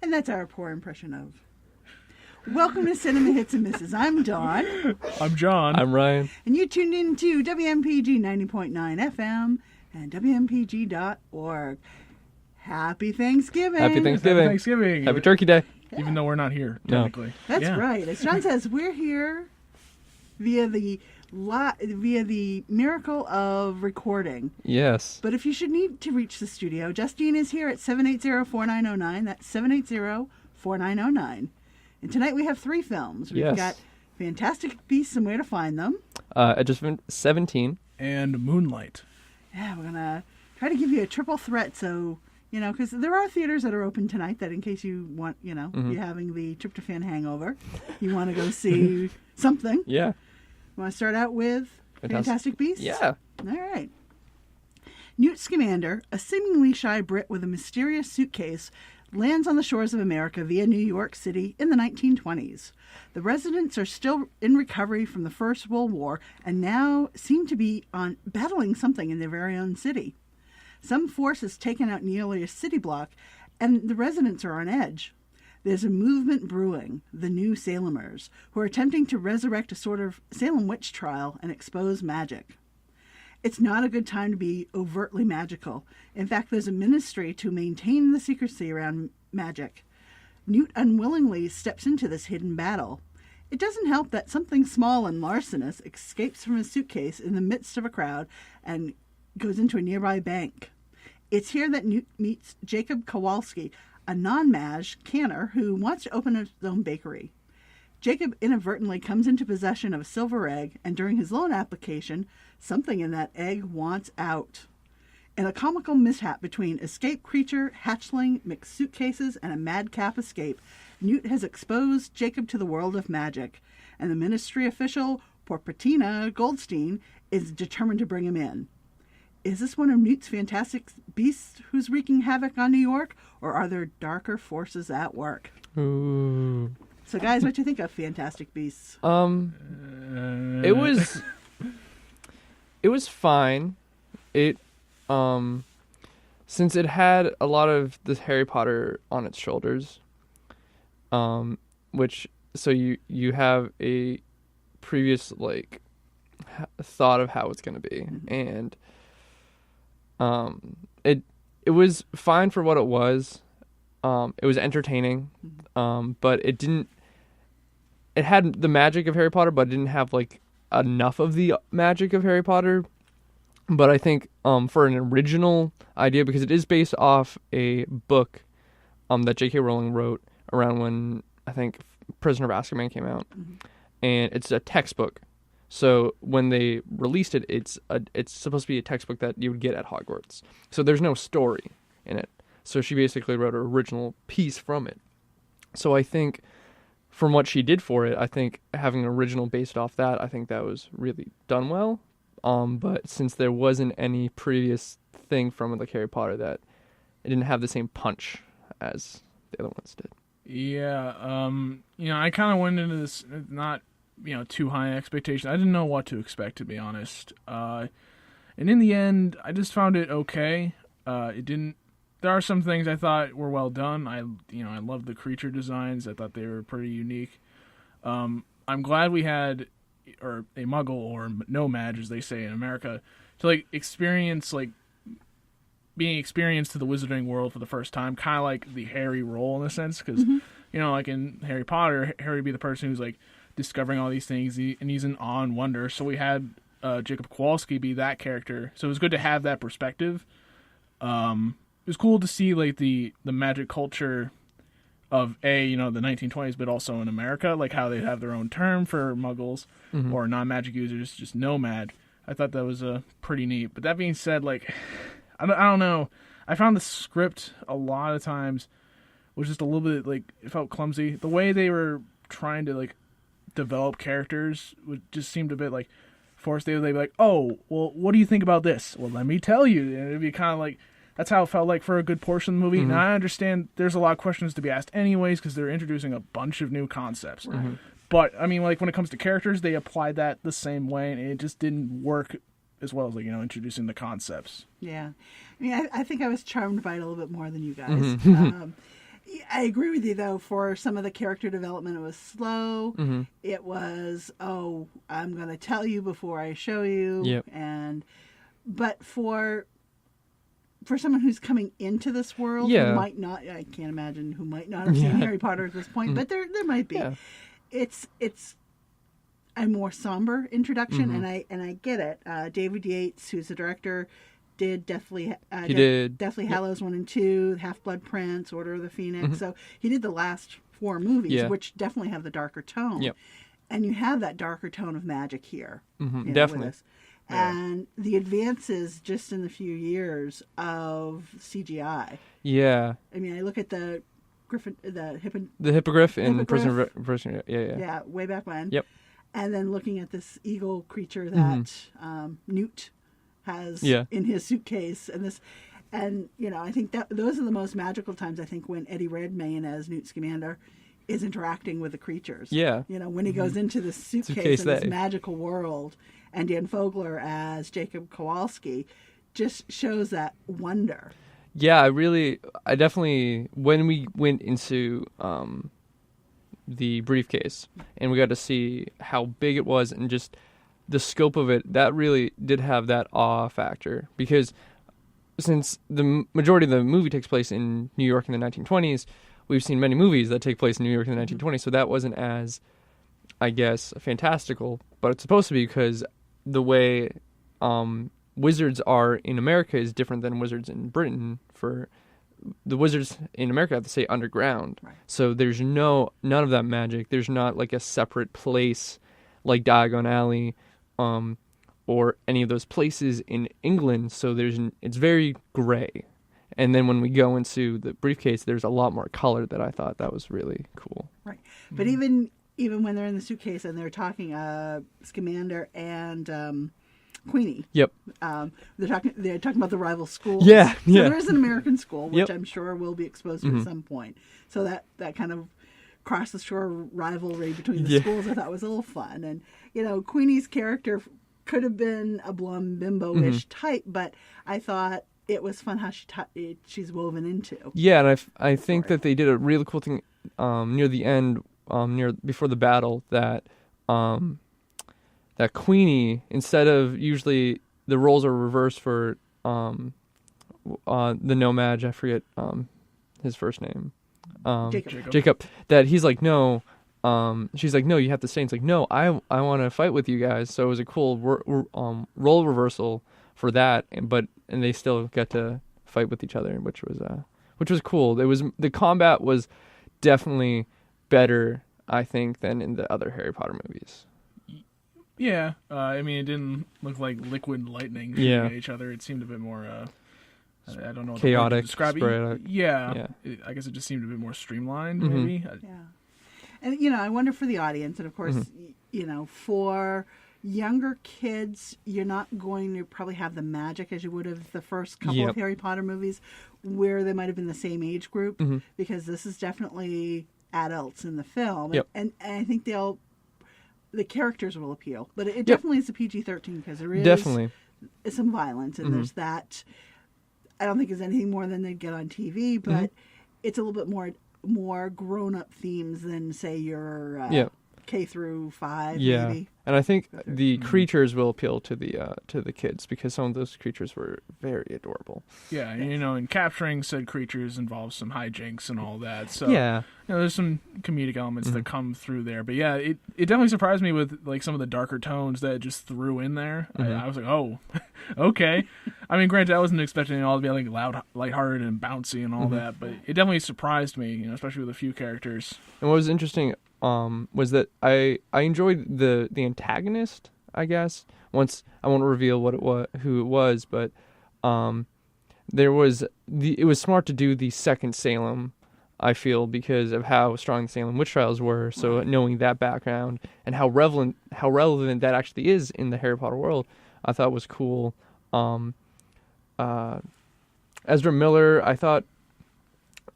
And that's our poor impression of. Welcome to Cinema Hits and Misses. I'm Dawn. I'm John. I'm Ryan. And you tuned in to WMPG 90.9 FM and WMPG.org. Happy Thanksgiving. Happy Thanksgiving. Happy Thanksgiving. Happy Turkey Day. Even though we're not here, No. technically. That's Yeah. right. As John says, we're here via the miracle of recording. Yes. But if you should need to reach the studio, Justine is here at 780-4909. That's 780-4909. And tonight we have 3 films. We've got Fantastic Beasts and Where to Find Them. Adjustment 17. And Moonlight. Yeah, we're going to try to give you a triple threat. So, because there are theaters that are open tonight that in case you want, you're having the tryptophan hangover, you want to go see something. Yeah. You want to start out with Fantastic Beasts? Yeah. All right. Newt Scamander, a seemingly shy Brit with a mysterious suitcase, lands on the shores of America via New York City in the 1920s. The residents are still in recovery from the First World War and now seem to be battling something in their very own city. Some force has taken out nearly a city block, and the residents are on edge. There's a movement brewing, the New Salemers, who are attempting to resurrect a sort of Salem witch trial and expose magic. It's not a good time to be overtly magical. In fact, there's a ministry to maintain the secrecy around magic. Newt unwillingly steps into this hidden battle. It doesn't help that something small and larcenous escapes from his suitcase in the midst of a crowd and goes into a nearby bank. It's here that Newt meets Jacob Kowalski, a non-mage canner who wants to open his own bakery. Jacob inadvertently comes into possession of a silver egg, and during his loan application, something in that egg wants out. In a comical mishap between escape creature, hatchling, mixed suitcases, and a madcap escape, Newt has exposed Jacob to the world of magic, and the ministry official, Porpetina Goldstein, is determined to bring him in. Is this one of Newt's fantastic beasts who's wreaking havoc on New York, or are there darker forces at work? Ooh. So, guys, what do you think of Fantastic Beasts? It was fine. It since it had a lot of this Harry Potter on its shoulders, which so you have a previous thought of how it's going to be, and it was fine for what it was. It was entertaining, but it didn't. It had the magic of Harry Potter, but it didn't have enough of the magic of Harry Potter. But I think for an original idea, because it is based off a book that J.K. Rowling wrote around when I think Prisoner of Azkaban came out, and it's a textbook. So when they released it, it's supposed to be a textbook that you would get at Hogwarts. So there's no story in it. So she basically wrote an original piece from it. So I think from what she did for it, I think having an original based off that, I think that was really done well. But since there wasn't any previous thing from it, like Harry Potter, that it didn't have the same punch as the other ones did. Yeah, I kind of went into this not, too high expectation. I didn't know what to expect, to be honest. And in the end, I just found it okay. It didn't. There are some things I thought were well done. I loved the creature designs. I thought they were pretty unique. I'm glad we had a muggle, or no mage, as they say in America, to experience being experienced to the wizarding world for the first time, kind of like the Harry role in a sense, because in Harry Potter, Harry would be the person who's discovering all these things, and he's in awe and wonder. So we had Jacob Kowalski be that character. So it was good to have that perspective. It was cool to see the magic culture of the 1920s, but also in America, how they have their own term for muggles or non-magic users, just nomad. I thought that was pretty neat. But that being said, I don't know. I found the script a lot of times was just a little bit it felt clumsy. The way they were trying to develop characters just seemed a bit forced. They'd be like, oh, well, what do you think about this? Well, let me tell you. And it'd be kind of that's how it felt for a good portion of the movie. Now, I understand there's a lot of questions to be asked anyways, because they're introducing a bunch of new concepts. Right. But, I mean, when it comes to characters, they applied that the same way, and it just didn't work as well as, introducing the concepts. Yeah. I mean, I think I was charmed by it a little bit more than you guys. I agree with you, though. For some of the character development, it was slow. Mm-hmm. It was, oh, I'm going to tell you before I show you. Yep. But for someone who's coming into this world, Yeah. who might not, I can't imagine who might not have seen Harry Potter at this point, but there might be. Yeah. It's a more somber introduction, and I get it. David Yates, who's the director, did Deathly Hallows 1 and 2, Half-Blood Prince, Order of the Phoenix. So he did the last 4 movies, which definitely have the darker tone. Yep. And you have that darker tone of magic here. Mm-hmm. Definitely. And the advances just in the few years of CGI. Yeah. I mean, I look at the Hippogriff in Hippogriff. Prison. Yeah. Yeah, way back when. Yep. And then looking at this eagle creature that Newt has in his suitcase, and I think that those are the most magical times. I think when Eddie Redmayne as Newt Scamander is interacting with the creatures. Yeah. When he goes into this suitcase in this magical world, and Dan Fogler as Jacob Kowalski just shows that wonder. Yeah, I definitely, when we went into the briefcase and we got to see how big it was and just the scope of it, that really did have that awe factor. Because since the majority of the movie takes place in New York in the 1920s, we've seen many movies that take place in New York in the 1920s, so that wasn't as, I guess, fantastical, but it's supposed to be because the way wizards are in America is different than wizards in Britain. For the wizards in America have to stay underground, right. So there's none of that magic. There's not like a separate place like Diagon Alley, or any of those places in England. So it's very gray. And then when we go into the briefcase, there's a lot more color that I thought that was really cool. Right, but even when they're in the suitcase and they're talking, Scamander and Queenie. Yep. They're talking about the rival schools. Yeah. So there is an American school, which Yep. I'm sure will be exposed to at some point. So that kind of cross the shore rivalry between the schools, I thought was a little fun. And Queenie's character could have been a blonde bimbo-ish type, but I thought it was fun how she's woven into. Yeah, and I think that they did a really cool thing near the end, before the battle, that Queenie, instead of usually the roles are reversed for the Nomad, I forget his first name, Jacob. That he's like, no. She's like, no, you have to stay. And it's like, no, I want to fight with you guys. So it was a cool role reversal for that, and they still got to fight with each other, which was cool. The combat was definitely better, I think, than in the other Harry Potter movies. Yeah, I mean, it didn't look like liquid lightning shooting at each other. It seemed a bit more, I don't know, chaotic, to describe it. sporadic. Yeah. I guess it just seemed a bit more streamlined, Mm-hmm. maybe. Yeah. And, I wonder for the audience, and of course, for younger kids, you're not going to probably have the magic as you would have the first couple of Harry Potter movies, where they might have been the same age group, because this is definitely adults in the film. Yep. And I think the characters will appeal. But it definitely is a PG-13, because there is Definitely some violence, and there's that. I don't think it's anything more than they'd get on TV, but it's a little bit more grown-up themes than, say, your K through 5, maybe. And I think the creatures will appeal to the kids, because some of those creatures were very adorable. Yeah, and capturing said creatures involves some hijinks and all that. So there's some comedic elements that come through there. But yeah, it definitely surprised me with like some of the darker tones that it just threw in there. I was like, oh, okay. I mean, granted, I wasn't expecting it all to be like loud, lighthearted, and bouncy and all that, but it definitely surprised me, especially with a few characters. And what was interesting was that I enjoyed the antagonist, I guess. Once I won't reveal who it was, but it was smart to do the second Salem, I feel, because of how strong the Salem witch trials were. So knowing that background and how relevant that actually is in the Harry Potter world, I thought was cool. Ezra Miller, I thought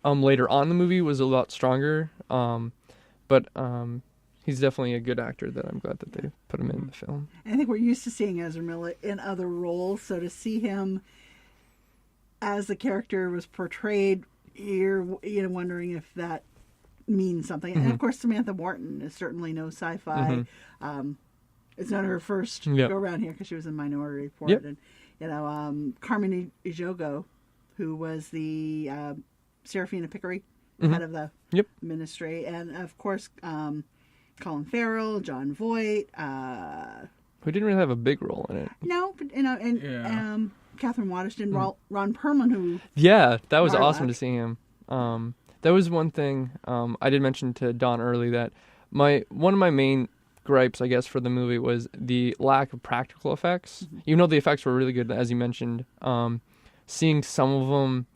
later on in the movie was a lot stronger. But he's definitely a good actor that I'm glad that they put him in the film. I think we're used to seeing Ezra Miller in other roles, so to see him as the character was portrayed you're wondering if that means something. And of course, Samantha Morton is certainly no sci-fi. It's not her first go around here because she was in Minority Report, and Carmen Ejogo, who was the Serafina Pickery head of the ministry, and of course Colin Farrell, John Voight, who didn't really have a big role in it. No, but and Catherine Waterston, Ron Perlman, who that was awesome to see him. That was one thing I did mention to Don early that one of my main gripes, I guess, for the movie was the lack of practical effects. Even though the effects were really good, as you mentioned, seeing some of them,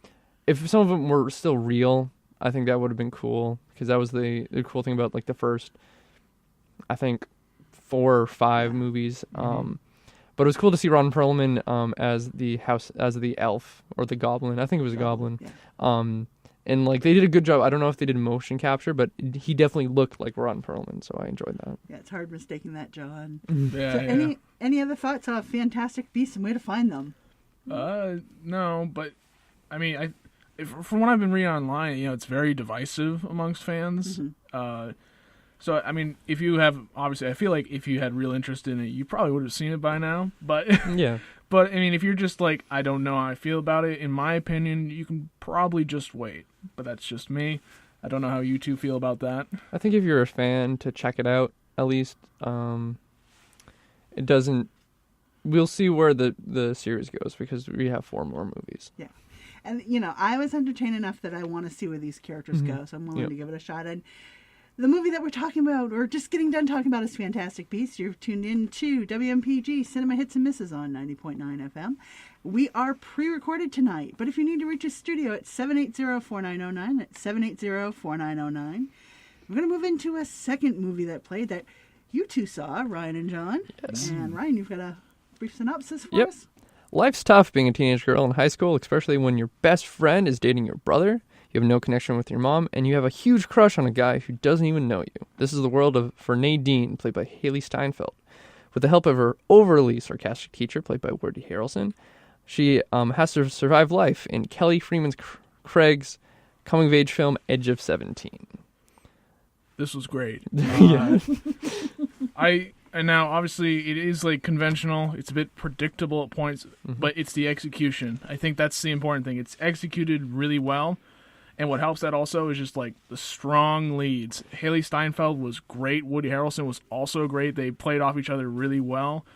if some of them were still real, I think that would have been cool, because that was the cool thing about like the first, I think, 4 or 5 movies. But it was cool to see Ron Perlman as the elf or the goblin. I think it was a goblin. Yeah. And like they did a good job. I don't know if they did motion capture, but he definitely looked like Ron Perlman, so I enjoyed that. Yeah, it's hard mistaking that, John. Yeah, Any other thoughts on Fantastic Beasts and where to find them? No, but I mean, from what I've been reading online, it's very divisive amongst fans. So I mean, if you have, obviously, I feel like if you had real interest in it, you probably would have seen it by now. But yeah. But I mean, if you're just like, I don't know how I feel about it, in my opinion, you can probably just wait. But that's just me. I don't know how you two feel about that. I think if you're a fan, to check it out at least. It doesn't. We'll see where the series goes, because we have 4 more movies. Yeah, and I was entertained enough that I want to see where these characters go, so I'm willing to give it a shot. And the movie that we're talking about, or just getting done talking about, is Fantastic Beasts. You're tuned in to WMPG Cinema Hits and Misses on 90.9 FM. We are pre-recorded tonight, but if you need to reach a studio, it's 780-4909. That's 780-4909. We're going to move into a second movie that played that you two saw, Ryan and John. Yes. And Ryan, you've got a brief synopsis for us? Life's tough being a teenage girl in high school, especially when your best friend is dating your brother. You have no connection with your mom, and you have a huge crush on a guy who doesn't even know you. This is the world for Nadine, played by Haley Steinfeld. With the help of her overly sarcastic teacher, played by Woody Harrelson, she has to survive life in Kelly Freeman Craig's coming-of-age film, Edge of 17. This was great. Yeah. And now, obviously, it is like conventional. It's a bit predictable at points, but it's the execution. I think that's the important thing. It's executed really well. And what helps that also is just like the strong leads. Haley Steinfeld was great. Woody Harrelson was also great. They played off each other really well.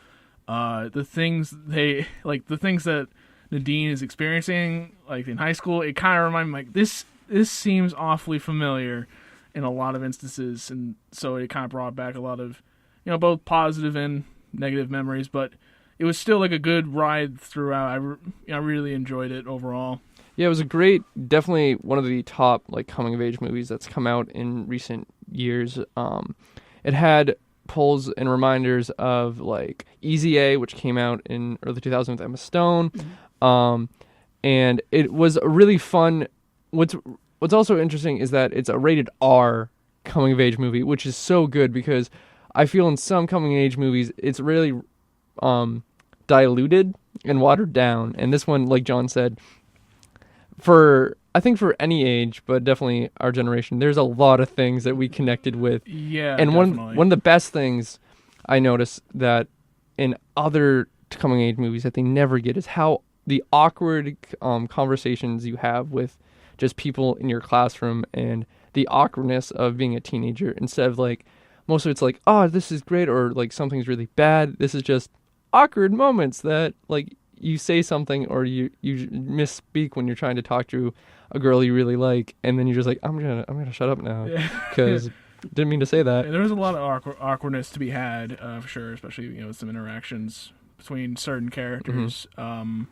The things that Nadine is experiencing, like in high school, it kind of reminded me, like, this seems awfully familiar in a lot of instances, and so it kind of brought back a lot of, both positive and negative memories. But it was still like a good ride throughout. I really enjoyed it overall. Yeah, it was definitely one of the top like coming of age movies that's come out in recent years. It had pulls and reminders of like Easy A, which came out in early 2000 with Emma Stone, and it was a really fun. What's also interesting is that it's a rated R coming of age movie, which is so good, because I feel in some coming of age movies it's really diluted and watered down, and this one, like John said, I think for any age, but definitely our generation, there's a lot of things that we connected with. Yeah, and definitely. one of the best things I noticed that in other coming age movies that they never get is how the awkward conversations you have with just people in your classroom, and the awkwardness of being a teenager, instead of like, most of it's like, oh, this is great, or like something's really bad. This is just awkward moments that like you say something, or you misspeak when you're trying to talk to a girl you really like, and then you're just like, I'm gonna shut up now, because didn't mean to say that. Yeah, there was a lot of awkwardness to be had, for sure, especially with some interactions between certain characters. I'm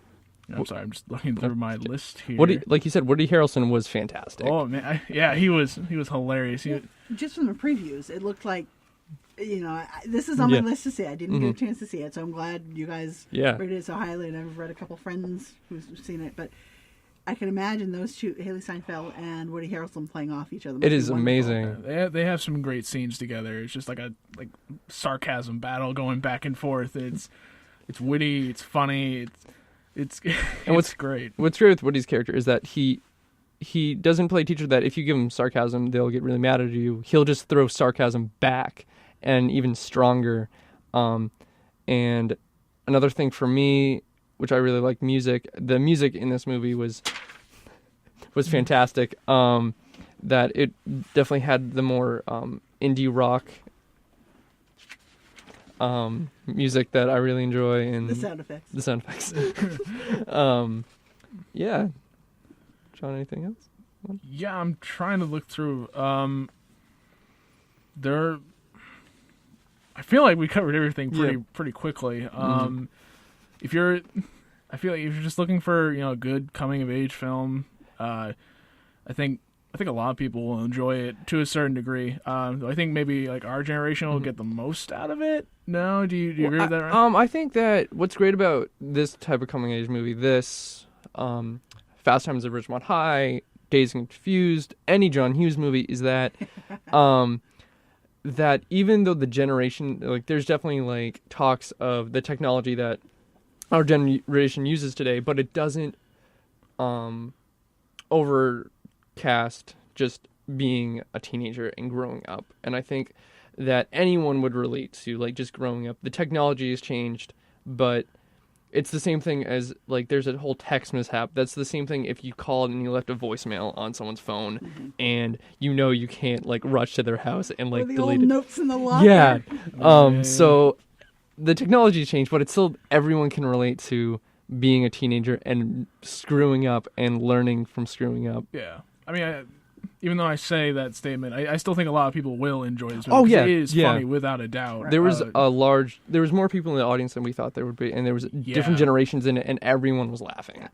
sorry, I'm just looking through my list here. Like you said, Woody Harrelson was fantastic. Oh man, he was hilarious. Just from the previews, it looked like, this is on my list to see. I didn't get a chance to see it, so I'm glad you guys rated it so highly. And I've read a couple friends who've seen it, but I can imagine those two, Haley Steinfeld and Woody Harrelson, playing off each other. It is amazing. They have some great scenes together. It's just like a sarcasm battle going back and forth. It's witty. It's funny. It's great. What's great with Woody's character is that he he doesn't play a teacher that if you give him sarcasm, they'll get really mad at you. He'll just throw sarcasm back and even stronger. And another thing for me, which I really like, music. The music in this movie was fantastic. That it definitely had the more indie rock music that I really enjoy, and The sound effects. The sound effects. Yeah. John, anything else? Yeah, I'm trying to look through. I feel like we covered everything pretty quickly. I feel like if you're just looking for a good coming of age film, I think a lot of people will enjoy it to a certain degree. I think maybe like our generation will get the most out of it. No, do you agree with that? Ryan? I think that what's great about this type of coming of age movie, Fast Times at Ridgemont High, Dazed and Confused, any John Hughes movie, is that that even though the generation, like, there's definitely like talks of the technology that our generation uses today, but it doesn't overcast just being a teenager and growing up. And I think that anyone would relate to, like, just growing up. The technology has changed, but it's the same thing as, like, there's a whole text mishap. That's the same thing if you called and you left a voicemail on someone's phone, and you can't, like, rush to their house and, like, or the delete old it. notes in the locker. Yeah. So the technology changed, but it's still, everyone can relate to being a teenager and screwing up and learning from screwing up. Yeah. I mean, even though I say that statement, I still think a lot of people will enjoy this movie. Oh, yeah. It is funny without a doubt. Right. There was there was more people in the audience than we thought there would be, and there was different generations in it, and everyone was laughing. Yeah.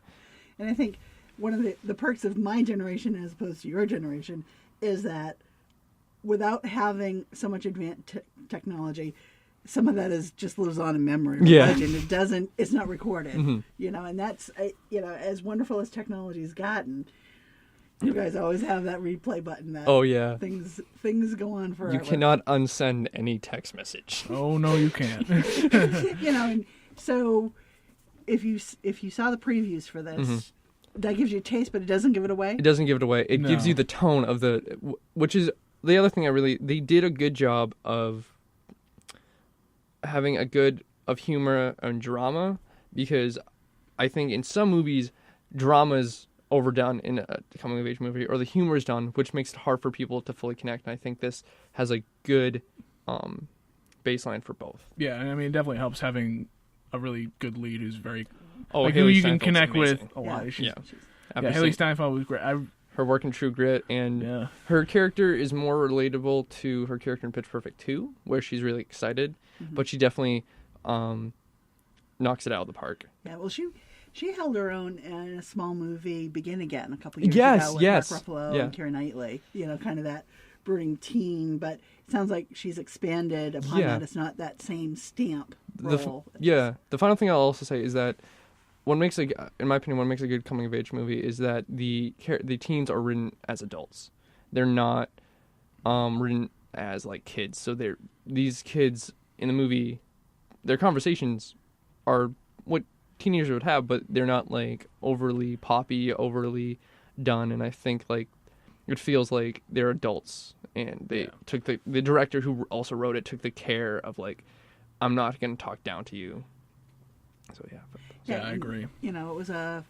And I think one of the perks of my generation as opposed to your generation is that without having so much advanced technology, some of that just lives on in memory. Yeah. Legend. It's not recorded. And that's, as wonderful as technology has gotten, you guys always have that replay button. That things go on forever. You cannot unsend any text message. Oh no, you can't. And so if you saw the previews for this, that gives you a taste, but it doesn't give it away. It doesn't give it away. It gives you the tone of which is the other thing. They did a good job of having of humor and drama, because I think in some movies drama's overdone in a coming of age movie, or the humor is done, which makes it hard for people to fully connect. And I think this has a good baseline for both. Yeah, and I mean, it definitely helps having a really good lead who's very who you can connect with a lot. Haley Steinfeld was great. Her work in True Grit, and her character is more relatable to her character in Pitch Perfect 2, where she's really excited, but she definitely knocks it out of the park. Yeah, well, she held her own in a small movie, Begin Again, a couple years ago with Mark Ruffalo and Keira Knightley. Kind of that brooding teen, but it sounds like she's expanded upon that. It's not that same stamp role. The final thing I'll also say is that in my opinion, what makes a good coming of age movie is that the teens are written as adults. They're not written as like kids. So these kids in the movie, their conversations are what teenagers would have, but they're not like overly poppy, overly done. And I think like it feels like they're adults, and they took the director who also wrote it took the care of like, I'm not going to talk down to you. So yeah, I agree. It was a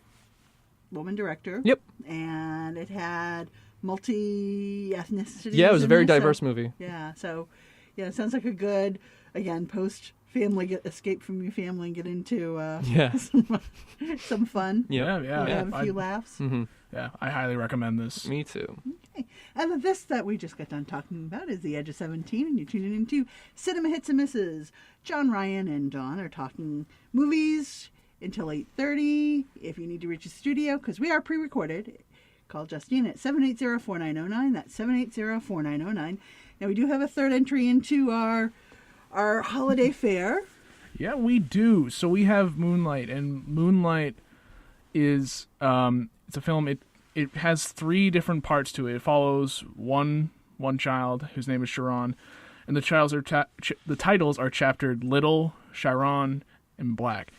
woman director. Yep. And it had multi-ethnicities. Yeah, it was a very diverse movie. Yeah, so it sounds like a good, again, post-family, escape from your family and get into some fun. Yeah. Have a few laughs. Mm-hmm. Yeah, I highly recommend this. Me too. Okay. And this that we just got done talking about is The Edge of 17, and you're tuning into Cinema Hits and Misses. John, Ryan, and Dawn are talking movies until 8:30. If you need to reach the studio, because we are pre-recorded, call Justine at 780-4909. That's 780-4909. Now, we do have a third entry into our holiday fair. Yeah, we do. So we have Moonlight, and Moonlight is it's a film. It has three different parts to it. It follows one child whose name is Sharon, and the titles are chaptered Little, Chiron, and Black.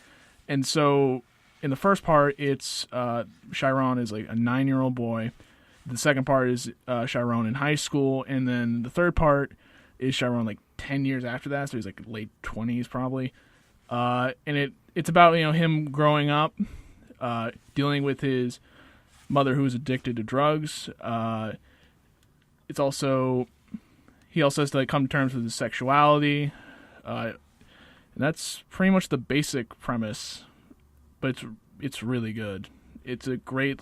And so in the first part, it's Chiron is like a 9-year-old boy the second part is Chiron in high school, and then the third part is Chiron like 10 years after that, so he's like late 20s probably. And it's about him growing up, dealing with his mother who is addicted to drugs. He also has to like come to terms with his sexuality, and that's pretty much the basic premise. But it's really good. It's a great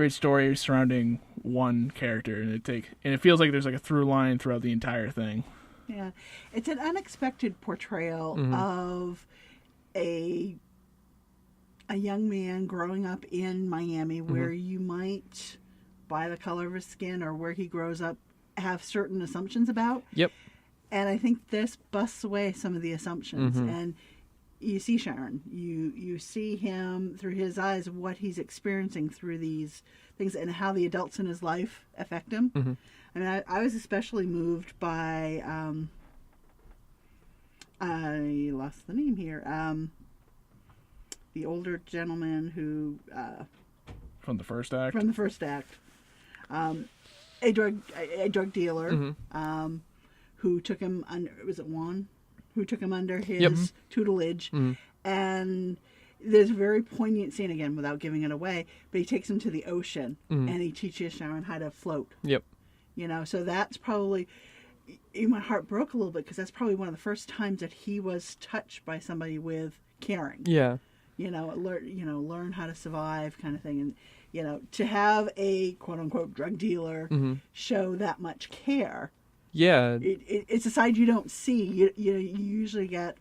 story surrounding one character, and it feels like there's like a through line throughout the entire thing. Yeah, it's an unexpected portrayal of a young man growing up in Miami, where you might, by the color of his skin or where he grows up, have certain assumptions about. Yep. And I think this busts away some of the assumptions. And you see Sharon. You see him through his eyes, what he's experiencing through these things and how the adults in his life affect him. I mean, I was especially moved by, I lost the name here, the older gentleman who... From the first act? From the first act. A drug dealer who took him under, was it Juan? Who took him under his tutelage. And there's a very poignant scene, again, without giving it away, but he takes him to the ocean and he teaches Sharon how to float. So that's probably, my heart broke a little bit because that's probably one of the first times that he was touched by somebody with caring. Learn how to survive kind of thing. And, to have a quote unquote drug dealer show that much care. It's a side you don't see. You usually get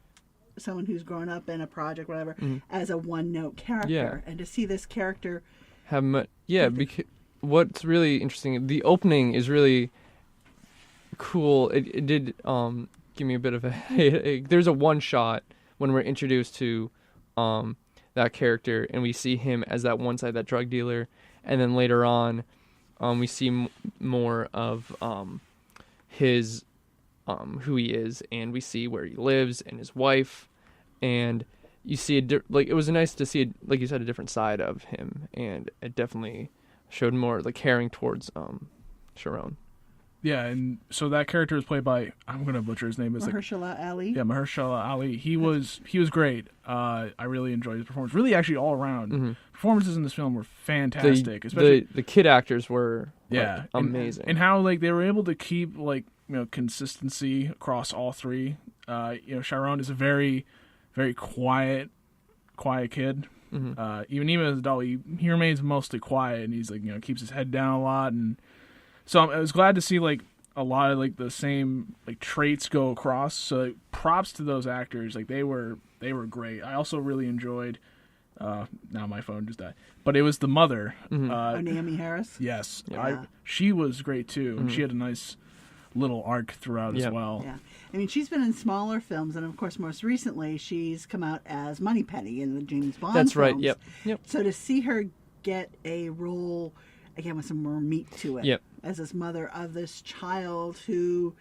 someone who's grown up in a project, whatever, as a one-note character. And to see this character because what's really interesting, the opening is really cool. It did give me a bit of a headache. There's a one shot when we're introduced to that character, and we see him as that one side, that drug dealer, and then later on we see more of his who he is, and we see where he lives and his wife, and you see it was nice to see, like you said, a different side of him, and it definitely showed more like caring towards Sharon. Yeah, and so that character is played by, I'm going to butcher his name. Mahershala Ali. Yeah, Mahershala Ali. He was great. I really enjoyed his performance. Really, actually, all around. Performances in this film were fantastic. Especially the kid actors were amazing. And how they were able to keep consistency across all three. Sharon is a very, very quiet kid. Even as an adult, he remains mostly quiet, and he's keeps his head down a lot. And so I was glad to see a lot of the same traits go across. So props to those actors. They were great. I also really enjoyed. Now my phone just died, but it was the mother. Naomi Harris. Yes, yeah. She was great too, and she had a nice little arc throughout as well. Yeah, I mean, she's been in smaller films, and of course, most recently, she's come out as Moneypenny in the James Bond. That's films. right. Yep. So to see her get a role again with some more meat to it, as this mother of this child who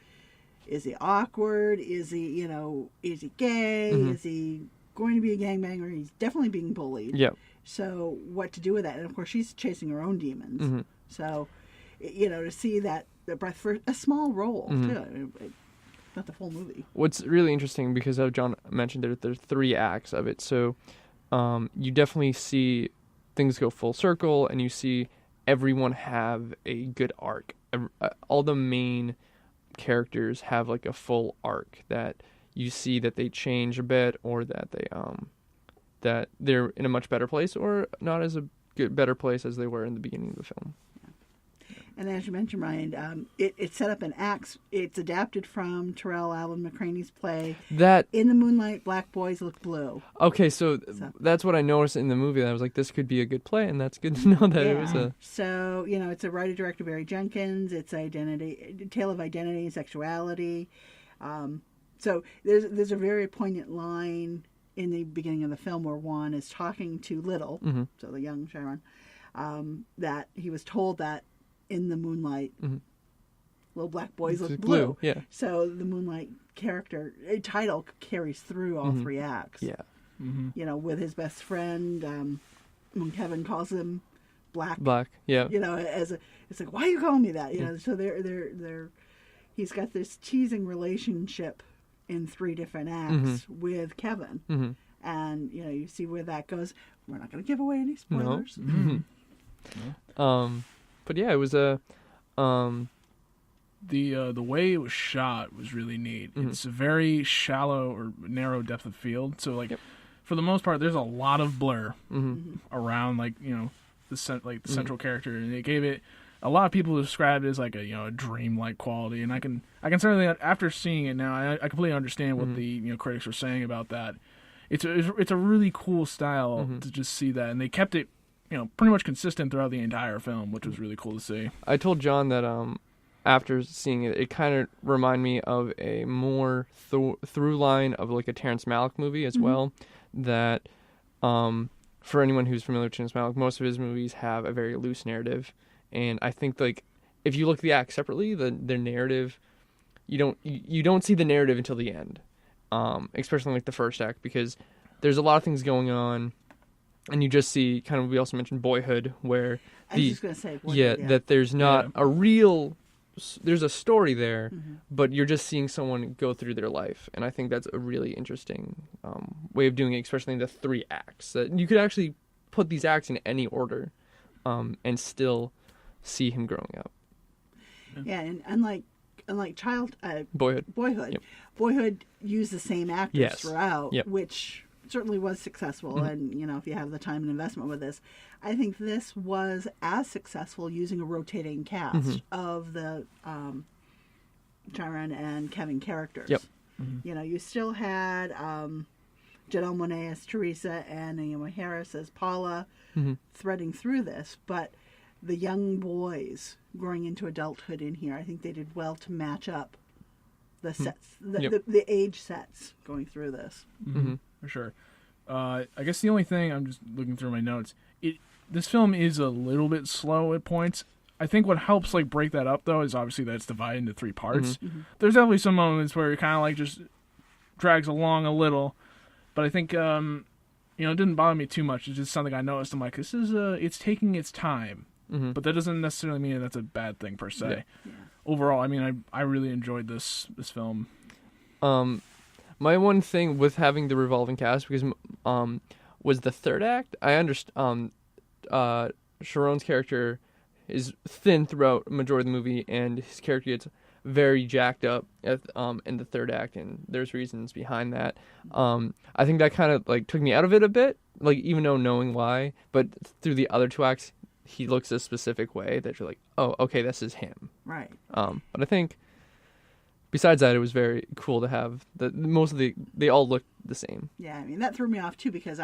is he awkward? Is he is he gay? Is he going to be a gangbanger? He's definitely being bullied. So what to do with that? And of course, she's chasing her own demons. So to see that. The breath for a small role too, not the full movie. What's really interesting, because John mentioned there's 3 acts of it, so you definitely see things go full circle, and you see everyone have a good arc. All the main characters have a full arc that you see that they change a bit, or that they that they're in a much better place, or not as better place as they were in the beginning of the film. And as you mentioned, Ryan, it's set up in acts. It's adapted from Terrell Allen McCraney's play. That in the Moonlight, Black Boys Look Blue. Okay, so that's what I noticed in the movie. That I was like, this could be a good play, and that's good to know that it was a. So it's a writer-director Barry Jenkins. It's a tale of identity and sexuality. So there's a very poignant line in the beginning of the film where Juan is talking to Little, so the young Sharon, that he was told that. In the Moonlight, little black boys look blue. Yeah. So the Moonlight character title carries through all 3 acts. Yeah. With his best friend, when Kevin calls him black. Black. Yeah. You know, it's like, why are you calling me that? You know, so he's got this teasing relationship in 3 different acts with Kevin. Mm-hmm. And, you know, you see where that goes. We're not going to give away any spoilers. No. Mm-hmm. But yeah, it was a the way it was shot was really neat. It's a very shallow or narrow depth of field, so like for the most part, there's a lot of blur around, like, you know, the central character, and it gave it. A lot of people described it as like a dreamlike quality, and I can certainly, after seeing it now, I completely understand what the critics were saying about that. It's a really cool style to just see that, and they kept it pretty much consistent throughout the entire film, which was really cool to see. I told John that after seeing it, it kind of reminded me of a more through line of like a Terrence Malick movie as well. That for anyone who's familiar with Terrence Malick, most of his movies have a very loose narrative. And I think, like, if you look at the acts separately, their narrative, you don't see the narrative until the end, especially like the first act, because there's a lot of things going on, and you just see kind of, we also mentioned Boyhood, where I was just gonna say Boyhood, that there's not a real, there's a story there, but you're just seeing someone go through their life, and I think that's a really interesting way of doing it, especially in the 3 acts. That you could actually put these acts in any order, and still see him growing up. Yeah, and unlike Boyhood. Boyhood used the same actors throughout, which certainly was successful. And if you have the time and investment with this, I think this was as successful using a rotating cast of the Chiron and Kevin characters. You still had Janelle Monáe as Teresa and Naomi Harris as Paula threading through this, but the young boys growing into adulthood in here, I think they did well to match up the sets, the age sets going through this. For sure. I guess the only thing, I'm just looking through my notes, this film is a little bit slow at points. I think what helps like break that up, though, is obviously that it's divided into 3 parts. There's definitely some moments where it kind of like just drags along a little, but I think it didn't bother me too much. It's just something I noticed. I'm like, this is it's taking its time. But that doesn't necessarily mean that's a bad thing per se. Overall, I mean, I really enjoyed this film. My one thing with having the revolving cast, because was the 3rd act. I understand Sharon's character is thin throughout the majority of the movie, and his character gets very jacked up in the 3rd act, and there's reasons behind that. I think that kind of like took me out of it a bit, like even though knowing why, but through the other 2 acts, he looks a specific way that you're like, oh, okay, this is him. Right. But I think besides that, it was very cool to have they all looked the same. Yeah, I mean, that threw me off too, because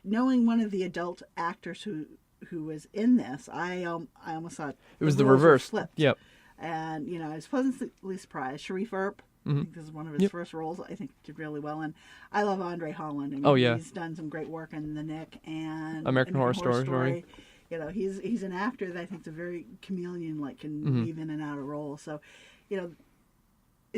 knowing one of the adult actors who was in this, I almost thought it was the reverse. Flipped. Yep. And I was pleasantly surprised. Sharif Earp, I think this is one of his first roles. I think did really well, and I love Andre Holland. I mean, he's done some great work in The Knick and American Horror Story. He's an actor that I think is a very chameleon, like can weave in and out of roles. So, I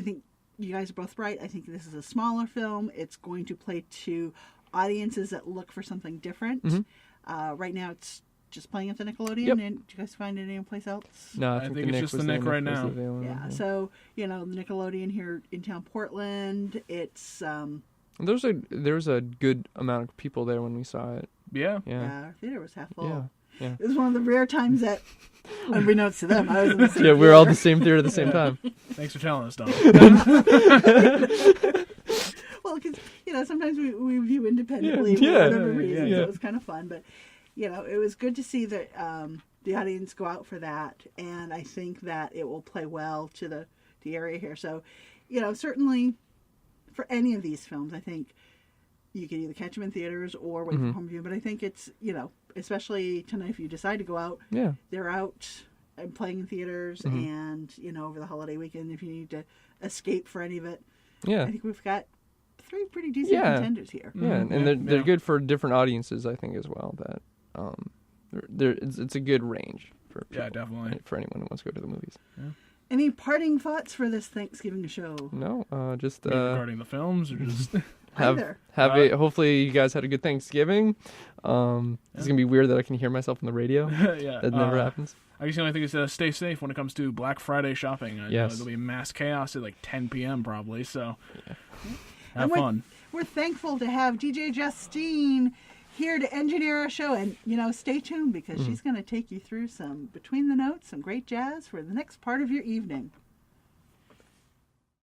think you guys are both right. I think this is a smaller film. It's going to play to audiences that look for something different. Right now, it's just playing at the Nickelodeon. And do you guys find it anyplace else? No, I think it's just the Nick right now. So the Nickelodeon here in town, Portland. It's there was a good amount of people there when we saw it. Yeah. Our theater was half full. Yeah. It was one of the rare times that, unbeknownst to them, I was in the same we were all in the same theater at the same time. Thanks for telling us, Don. Well, because sometimes we view independently for whatever reason, so it was kind of fun. But it was good to see that the audience go out for that, and I think that it will play well to the area here. So, certainly for any of these films, I think you can either catch them in theaters or wait for home view. But I think it's especially tonight, if you decide to go out, they're out and playing in theaters, and over the holiday weekend, if you need to escape for any of it, I think we've got 3 pretty decent contenders here. And they're good for different audiences, I think, as well. That it's a good range for people, definitely for anyone who wants to go to the movies. Any parting thoughts for this Thanksgiving show? No, just regarding the films, or just either. Hopefully you guys had a good Thanksgiving. It's gonna be weird that I can hear myself on the radio. Yeah, That never happens. I guess the only thing is stay safe when it comes to Black Friday shopping. Yes. There'll be mass chaos at like 10 p.m. probably, so And have fun. We're thankful to have DJ Justine here to engineer our show. And, stay tuned because she's going to take you through some Between the Notes, some great jazz for the next part of your evening.